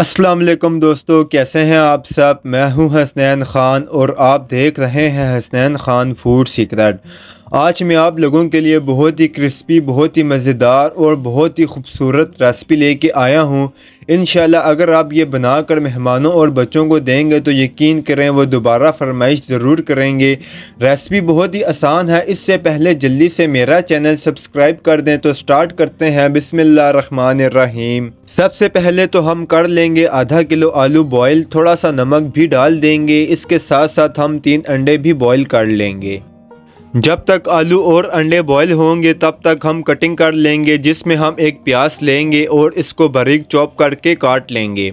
अस्सलाम वालेकुम दोस्तों, कैसे हैं आप सब। मैं हूं हसनैन ख़ान और आप देख रहे हैं हसनैन ख़ान फूड सीक्रेट। आज मैं आप लोगों के लिए बहुत ही क्रिस्पी, बहुत ही मज़ेदार और बहुत ही खूबसूरत रेसिपी लेके आया हूं। इंशाल्लाह अगर आप ये बनाकर मेहमानों और बच्चों को देंगे तो यकीन करें वो दोबारा फरमाइश ज़रूर करेंगे। रेसिपी बहुत ही आसान है। इससे पहले जल्दी से मेरा चैनल सब्सक्राइब कर दें। तो स्टार्ट करते हैं। बिस्मिल्लाहिर्रहमानिर्रहीम। सबसे पहले तो हम कर लेंगे आधा किलो आलू बॉईल, थोड़ा सा नमक भी डाल देंगे। इसके साथ साथ हम 3 अंडे भी बॉईल कर लेंगे। जब तक आलू और अंडे बॉईल होंगे तब तक हम कटिंग कर लेंगे, जिसमें हम एक प्याज लेंगे और इसको बारीक चॉप करके काट लेंगे।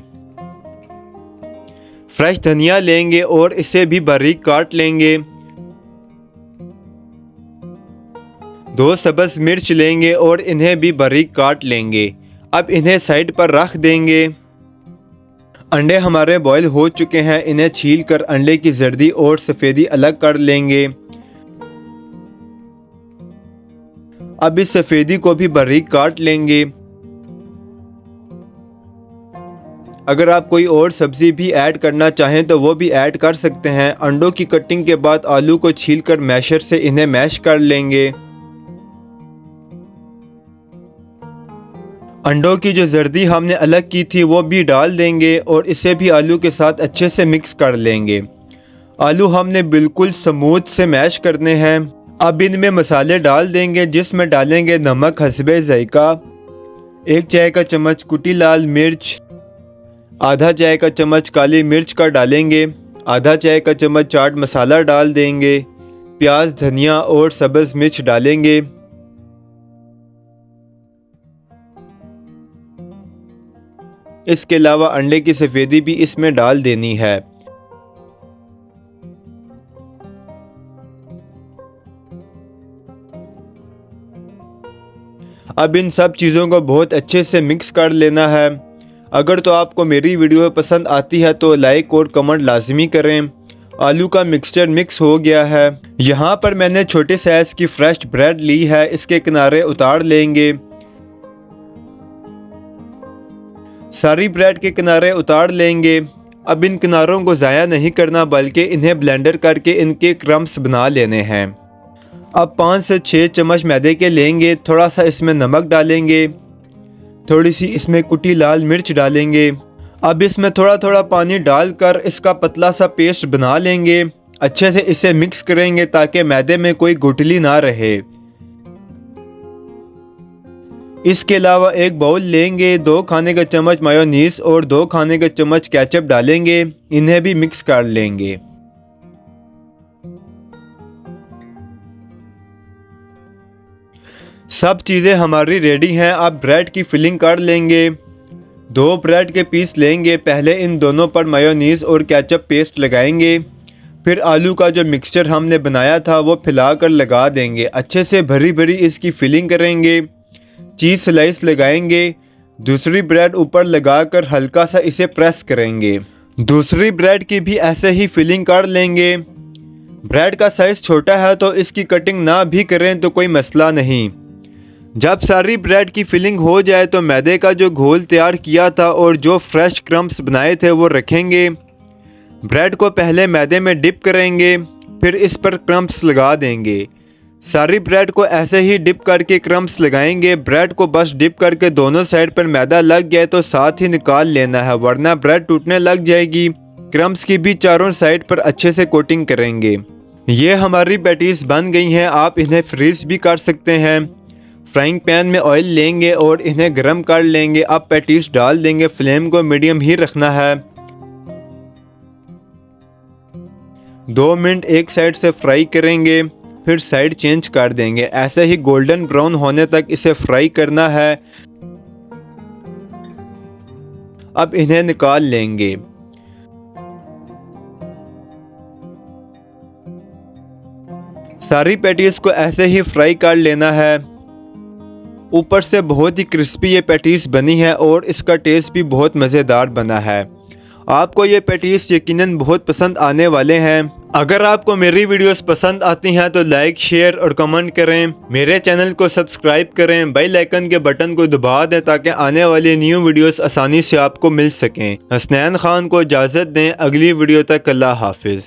फ्रेश धनिया लेंगे और इसे भी बारीक काट लेंगे। 2 सब्ज़ मिर्च लेंगे और इन्हें भी बारीक काट लेंगे। अब इन्हें साइड पर रख देंगे। अंडे हमारे बॉईल हो चुके हैं। इन्हें छील कर अंडे की जर्दी और सफ़ेदी अलग कर लेंगे। अब इस सफ़ेदी को भी बारीक काट लेंगे। अगर आप कोई और सब्ज़ी भी ऐड करना चाहें तो वो भी ऐड कर सकते हैं। अंडों की कटिंग के बाद आलू को छीलकर मैशर से इन्हें मैश कर लेंगे। अंडों की जो जर्दी हमने अलग की थी वो भी डाल देंगे और इसे भी आलू के साथ अच्छे से मिक्स कर लेंगे। आलू हमने बिल्कुल स्मूथ से मैश करने हैं। अब इनमें मसाले डाल देंगे, जिसमें डालेंगे नमक हस्बे ज़ायका, 1 चाय का चम्मच कुटी लाल मिर्च, आधा चाय का चम्मच काली मिर्च का डालेंगे, आधा चाय का चम्मच चाट मसाला डाल देंगे, प्याज धनिया और सब्ज़ मिर्च डालेंगे। इसके अलावा अंडे की सफ़ेदी भी इसमें डाल देनी है। अब इन सब चीज़ों को बहुत अच्छे से मिक्स कर लेना है। अगर तो आपको मेरी वीडियो पसंद आती है तो लाइक और कमेंट लाजमी करें। आलू का मिक्सचर मिक्स हो गया है। यहाँ पर मैंने छोटे साइज़ की फ्रेश ब्रेड ली है। इसके किनारे उतार लेंगे। सारी ब्रेड के किनारे उतार लेंगे। अब इन किनारों को ज़ाया नहीं करना, बल्कि इन्हें ब्लेंडर करके इनके क्रम्स बना लेने हैं। अब 5 से 6 चम्मच मैदे के लेंगे। थोड़ा सा इसमें नमक डालेंगे, थोड़ी सी इसमें कुटी लाल मिर्च डालेंगे। अब इसमें थोड़ा थोड़ा पानी डालकर इसका पतला सा पेस्ट बना लेंगे। अच्छे से इसे मिक्स करेंगे ताकि मैदे में कोई गुठली ना रहे। इसके अलावा एक बाउल लेंगे, 2 खाने का चम्मच मायोनीज और 2 खाने का चम्मच केचप डालेंगे। इन्हें भी मिक्स कर लेंगे। सब चीज़ें हमारी रेडी हैं। अब ब्रेड की फिलिंग कर लेंगे। 2 ब्रेड के पीस लेंगे। पहले इन दोनों पर मायोनीज और केचप पेस्ट लगाएंगे। फिर आलू का जो मिक्सचर हमने बनाया था वो फैलाकर लगा देंगे। अच्छे से भरी भरी इसकी फिलिंग करेंगे। चीज़ स्लाइस लगाएंगे। दूसरी ब्रेड ऊपर लगाकर हल्का सा इसे प्रेस करेंगे। दूसरी ब्रेड की भी ऐसे ही फिलिंग कर लेंगे। ब्रेड का साइज़ छोटा है तो इसकी कटिंग ना भी करें तो कोई मसला नहीं। जब सारी ब्रेड की फिलिंग हो जाए तो मैदे का जो घोल तैयार किया था और जो फ्रेश क्रम्स बनाए थे वो रखेंगे। ब्रेड को पहले मैदे में डिप करेंगे, फिर इस पर क्रम्स लगा देंगे। सारी ब्रेड को ऐसे ही डिप करके क्रम्स लगाएंगे। ब्रेड को बस डिप करके दोनों साइड पर मैदा लग गया तो साथ ही निकाल लेना है, वरना ब्रेड टूटने लग जाएगी। क्रम्स की भी चारों साइड पर अच्छे से कोटिंग करेंगे। ये हमारी पैटीज बन गई हैं। आप इन्हें फ्रीज भी कर सकते हैं। फ्राइंग पैन में ऑयल लेंगे और इन्हें गर्म कर लेंगे। अब पैटीज डाल देंगे। फ्लेम को मीडियम ही रखना है। 2 मिनट एक साइड से फ्राई करेंगे, फिर साइड चेंज कर देंगे। ऐसे ही गोल्डन ब्राउन होने तक इसे फ्राई करना है। अब इन्हें निकाल लेंगे। सारी पैटीज को ऐसे ही फ्राई कर लेना है। ऊपर से बहुत ही क्रिस्पी ये पैटीज बनी है और इसका टेस्ट भी बहुत मज़ेदार बना है। आपको ये पैटीज यकीनन बहुत पसंद आने वाले हैं। अगर आपको मेरी वीडियोस पसंद आती हैं तो लाइक, शेयर और कमेंट करें। मेरे चैनल को सब्सक्राइब करें, बेल आइकन के बटन को दबा दें ताकि आने वाली न्यू वीडियोस आसानी से आपको मिल सकें। हसनैन खान को इजाज़त दें, अगली वीडियो तक अल्लाह हाफिज़।